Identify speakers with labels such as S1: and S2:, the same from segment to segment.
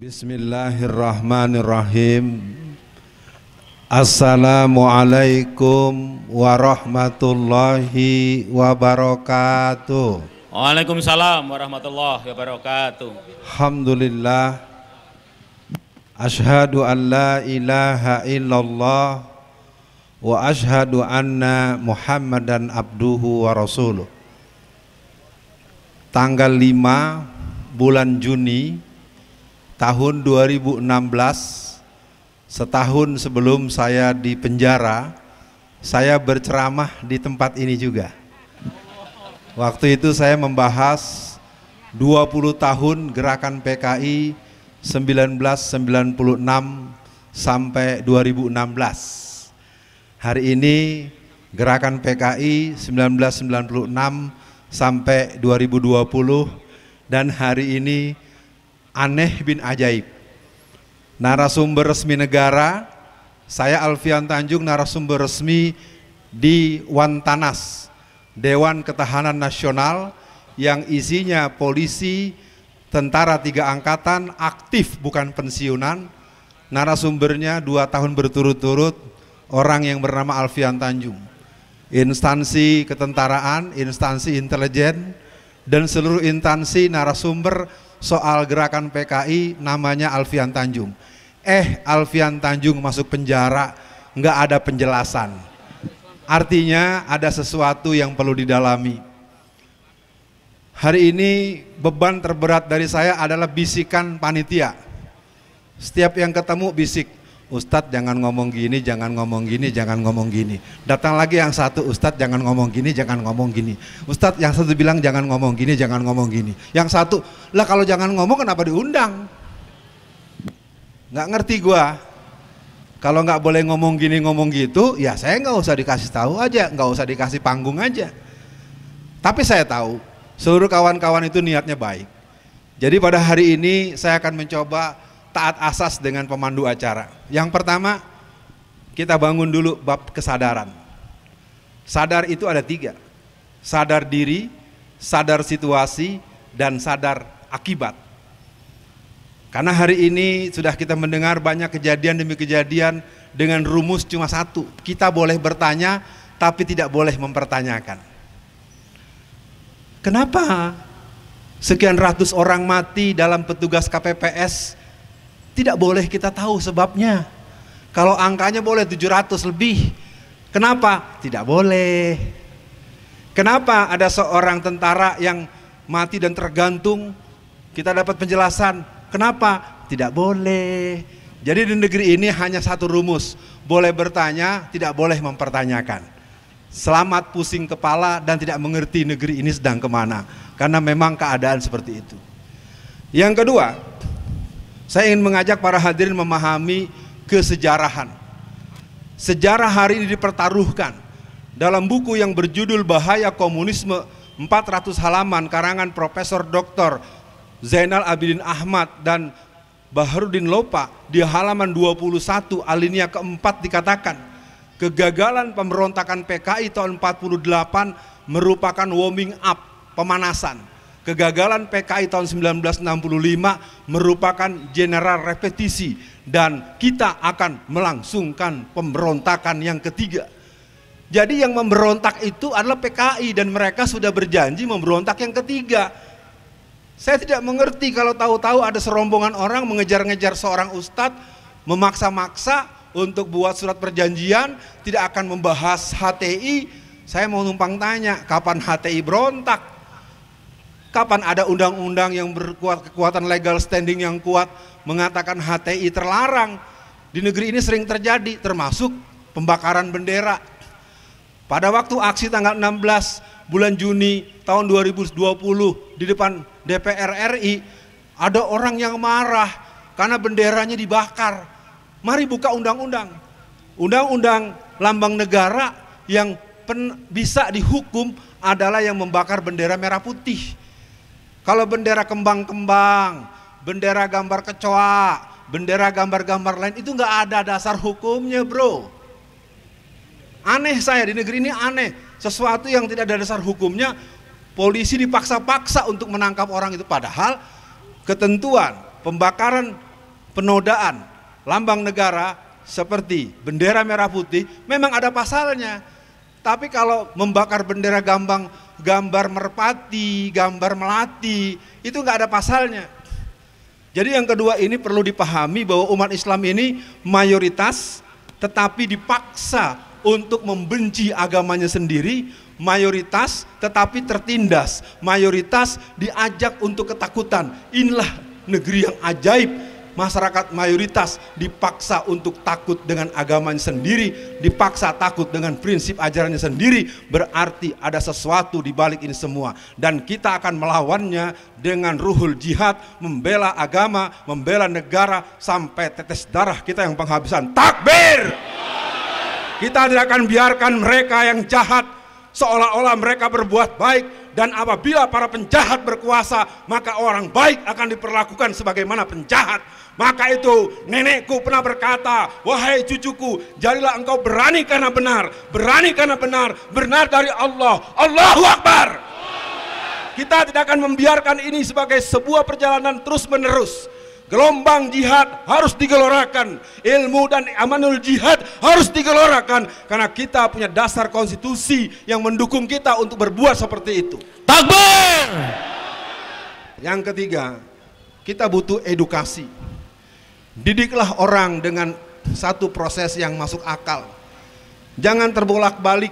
S1: Bismillahirrahmanirrahim. Assalamualaikum warahmatullahi wabarakatuh.
S2: Waalaikumsalam warahmatullahi wabarakatuh.
S1: Alhamdulillah. Asyhadu an la ilaha illallah wa asyhadu anna Muhammadan abduhu wa rasuluh. Tanggal 5 bulan Juni tahun 2016, setahun sebelum saya di penjara, saya berceramah di tempat ini juga. Waktu itu saya membahas 20 tahun gerakan PKI 1996 sampai 2016. Hari ini gerakan PKI 1996 sampai 2020, dan hari ini aneh bin ajaib. Narasumber resmi negara, saya Alfian Tanjung, narasumber resmi di Wantanas, Dewan Ketahanan Nasional, yang isinya polisi, tentara 3 angkatan, aktif bukan pensiunan. Narasumbernya 2 tahun berturut-turut, orang yang bernama Alfian Tanjung. Instansi ketentaraan, instansi intelijen, dan seluruh instansi narasumber soal gerakan PKI namanya Alfian Tanjung. Alfian Tanjung masuk penjara, nggak ada penjelasan. Artinya ada sesuatu yang perlu didalami. Hari ini beban terberat dari saya adalah bisikan panitia. Setiap yang ketemu bisik, Ustadz jangan ngomong gini, jangan ngomong gini, jangan ngomong gini. Datang lagi yang satu, Ustadz jangan ngomong gini, jangan ngomong gini. Ustadz yang satu bilang jangan ngomong gini, jangan ngomong gini. Yang satu, lah kalau jangan ngomong kenapa diundang? Nggak ngerti gua. Kalau nggak boleh ngomong gini, ngomong gitu, ya saya nggak usah dikasih tahu aja, nggak usah dikasih panggung aja. Tapi saya tahu, seluruh kawan-kawan itu niatnya baik. Jadi pada hari ini saya akan mencoba taat asas dengan pemandu acara. Yang pertama, kita bangun dulu bab kesadaran. Sadar itu ada 3. Sadar diri, sadar situasi, dan sadar akibat. Karena hari ini sudah kita mendengar banyak kejadian demi kejadian dengan rumus cuma 1. Kita boleh bertanya, tapi tidak boleh mempertanyakan. Kenapa sekian ratus orang mati dalam petugas KPPS? Tidak boleh kita tahu sebabnya. Kalau angkanya boleh 700 lebih, kenapa? Tidak boleh. Kenapa ada seorang tentara yang mati dan tergantung? Kita dapat penjelasan. Kenapa? Tidak boleh. Jadi di negeri ini hanya 1 rumus. Boleh bertanya, tidak boleh mempertanyakan. Selamat pusing kepala dan tidak mengerti negeri ini sedang kemana. Karena memang keadaan seperti itu. Yang kedua, saya ingin mengajak para hadirin memahami kesejarahan. Sejarah hari ini dipertaruhkan dalam buku yang berjudul Bahaya Komunisme, 400 halaman karangan Profesor Dr. Zainal Abidin Ahmad dan Baharudin Lopa. Di halaman 21 alinea keempat dikatakan, kegagalan pemberontakan PKI tahun 48 merupakan warming up, pemanasan. Kegagalan PKI tahun 1965 merupakan general repetisi, dan kita akan melangsungkan pemberontakan yang ketiga. Jadi yang memberontak itu adalah PKI, dan mereka sudah berjanji memberontak yang ketiga. Saya tidak mengerti kalau tahu-tahu ada serombongan orang mengejar-ngejar seorang ustadz, memaksa-maksa untuk buat surat perjanjian, tidak akan membahas HTI. Saya mau numpang tanya, kapan HTI berontak? Kapan ada undang-undang yang kekuatan legal standing yang kuat mengatakan HTI terlarang? Di negeri ini sering terjadi, termasuk pembakaran bendera. Pada waktu aksi tanggal 16 bulan Juni tahun 2020 di depan DPR RI, ada orang yang marah karena benderanya dibakar. Mari buka undang-undang. Undang-undang lambang negara yang bisa dihukum adalah yang membakar bendera merah putih. Kalau bendera kembang-kembang, bendera gambar kecoa, bendera gambar-gambar lain, itu nggak ada dasar hukumnya, bro. Aneh saya, di negeri ini aneh. Sesuatu yang tidak ada dasar hukumnya, polisi dipaksa-paksa untuk menangkap orang itu. Padahal ketentuan pembakaran penodaan lambang negara seperti bendera merah putih memang ada pasalnya. Tapi kalau membakar bendera gambar merpati, gambar melati, itu nggak ada pasalnya. Jadi yang kedua ini perlu dipahami bahwa umat Islam ini mayoritas tetapi dipaksa untuk membenci agamanya sendiri, mayoritas tetapi tertindas, mayoritas diajak untuk ketakutan. Inilah negeri yang ajaib. Masyarakat mayoritas dipaksa untuk takut dengan agamanya sendiri, dipaksa takut dengan prinsip ajarannya sendiri. Berarti ada sesuatu di balik ini semua, dan kita akan melawannya dengan ruhul jihad, membela agama, membela negara sampai tetes darah kita yang penghabisan. Takbir! Kita tidak akan biarkan mereka yang jahat seolah-olah mereka berbuat baik, dan apabila para penjahat berkuasa maka orang baik akan diperlakukan sebagaimana penjahat. Maka itu nenekku pernah berkata, wahai cucuku, jadilah engkau berani karena benar, berani karena benar, benar dari Allah. Allahu Akbar. Kita tidak akan membiarkan ini sebagai sebuah perjalanan terus menerus. Gelombang jihad harus digelorakan, ilmu dan amanul jihad harus digelorakan, karena kita punya dasar konstitusi yang mendukung kita untuk berbuat seperti itu.
S2: Takbir!
S1: Yang ketiga, kita butuh edukasi. Didiklah orang dengan satu proses yang masuk akal. Jangan terbolak-balik.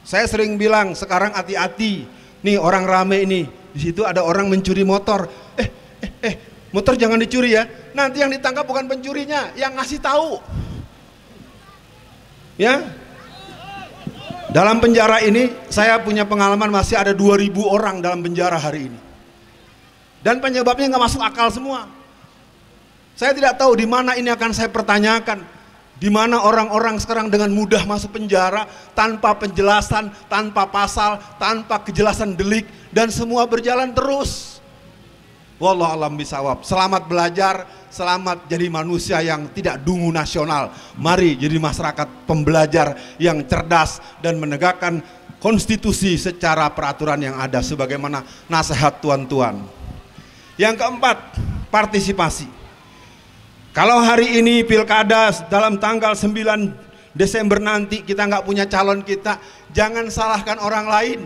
S1: Saya sering bilang sekarang hati-hati. Nih orang rame ini, di situ ada orang mencuri motor. Motor jangan dicuri ya. Nanti yang ditangkap bukan pencurinya, yang ngasih tahu. Ya. Dalam penjara ini saya punya pengalaman masih ada 2000 orang dalam penjara hari ini. Dan penyebabnya nggak masuk akal semua. Saya tidak tahu di mana ini akan saya pertanyakan. Di mana orang-orang sekarang dengan mudah masuk penjara tanpa penjelasan, tanpa pasal, tanpa kejelasan delik, dan semua berjalan terus. Wallahu a'lam bishawab. Selamat belajar, selamat jadi manusia yang tidak dungu nasional. Mari jadi masyarakat pembelajar yang cerdas dan menegakkan konstitusi secara peraturan yang ada sebagaimana nasihat tuan-tuan. Yang keempat, partisipasi. Kalau hari ini pilkada dalam tanggal 9 Desember nanti kita nggak punya calon kita, jangan salahkan orang lain.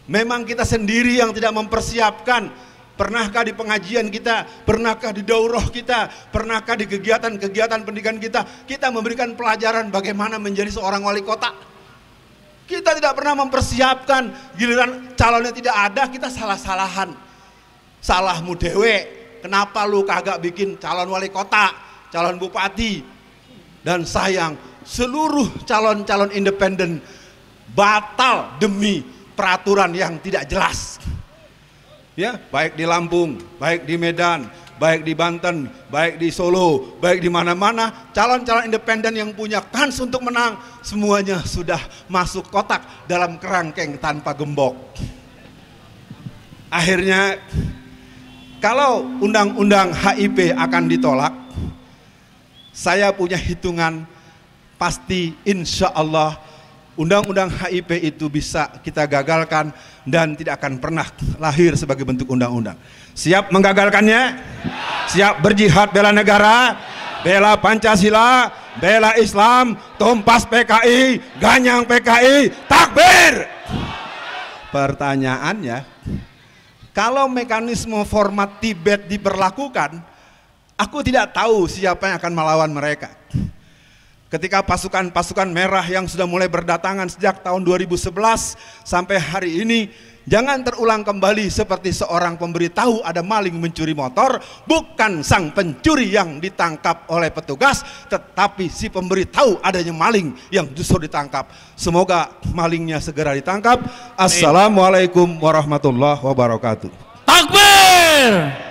S1: Memang kita sendiri yang tidak mempersiapkan. Pernahkah di pengajian kita, pernahkah di daurah kita, pernahkah di kegiatan-kegiatan pendidikan kita memberikan pelajaran bagaimana menjadi seorang wali kota? Kita tidak pernah mempersiapkan, giliran calonnya tidak ada kita salah-salahan. Salahmu dewe. Kenapa lu kagak bikin calon wali kota, calon bupati? Dan sayang, seluruh calon-calon independen batal demi peraturan yang tidak jelas. Ya, baik di Lampung, baik di Medan, baik di Banten, baik di Solo, baik di mana-mana, calon-calon independen yang punya kans untuk menang, semuanya sudah masuk kotak dalam kerangkeng tanpa gembok. Akhirnya, kalau undang-undang HIP akan ditolak, saya punya hitungan pasti insya Allah undang-undang HIP itu bisa kita gagalkan dan tidak akan pernah lahir sebagai bentuk undang-undang. Siap menggagalkannya? Siap berjihad bela negara, bela Pancasila, bela Islam, tumpas PKI, ganyang PKI, takbir! Pertanyaannya, kalau mekanisme format Tibet diberlakukan, aku tidak tahu siapa yang akan melawan mereka. Ketika pasukan-pasukan merah yang sudah mulai berdatangan sejak tahun 2011 sampai hari ini, jangan terulang kembali seperti seorang pemberitahu ada maling mencuri motor, bukan sang pencuri yang ditangkap oleh petugas, tetapi si pemberitahu adanya maling yang justru ditangkap. Semoga malingnya segera ditangkap. Assalamualaikum warahmatullahi wabarakatuh.
S2: Takbir!